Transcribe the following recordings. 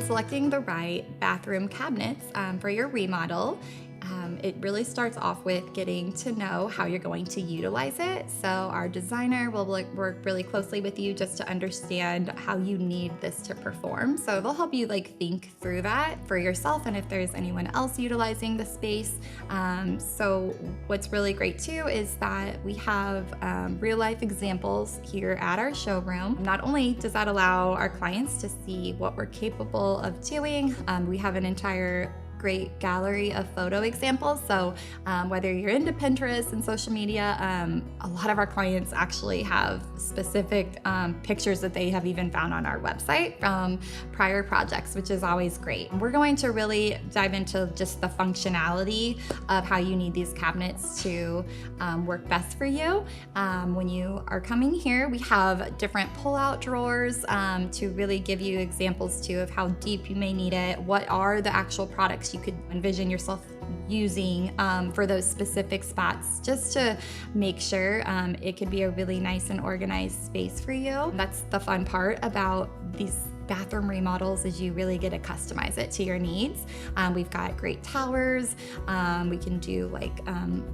selecting the right bathroom cabinets for your remodel, it really starts off with getting to know how you're going to utilize it. So our designer will work really closely with you just to understand how you need this to perform. So they'll help you think through that for yourself and if there's anyone else utilizing the space. So what's really great too is that we have real life examples here at our showroom. Not only does that allow our clients to see what we're capable of doing, we have an entire great gallery of photo examples. So whether you're into Pinterest and social media, a lot of our clients actually have specific pictures that they have even found on our website from prior projects, which is always great. We're going to really dive into just the functionality of how you need these cabinets to work best for you. When you are coming here, we have different pull-out drawers to really give you examples too of how deep you may need it, what are the actual products you could envision yourself using for those specific spots, just to make sure it could be a really nice and organized space for you. That's the fun part about these bathroom remodels, is you really get to customize it to your needs. We've got great towers. We can do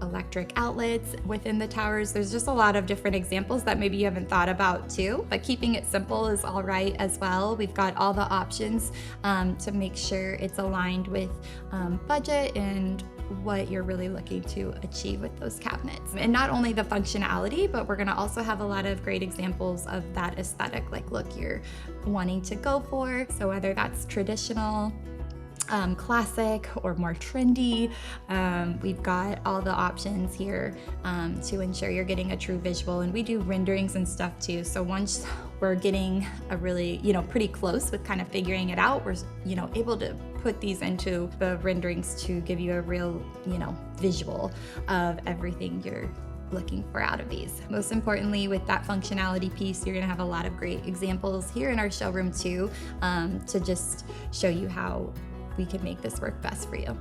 electric outlets within the towers. There's just a lot of different examples that maybe you haven't thought about too, but keeping it simple is all right as well. We've got all the options to make sure it's aligned with budget and what you're really looking to achieve with those cabinets. And not only the functionality, but we're gonna also have a lot of great examples of that aesthetic, look you're wanting to go for. So whether that's traditional, classic, or more trendy, we've got all the options here to ensure you're getting a true visual. And we do renderings and stuff too. So once we're getting a really, pretty close with kind of figuring it out, we're, able to put these into the renderings to give you a real, visual of everything you're looking for out of these. Most importantly, with that functionality piece, you're gonna have a lot of great examples here in our showroom too, to just show you how we can make this work best for you.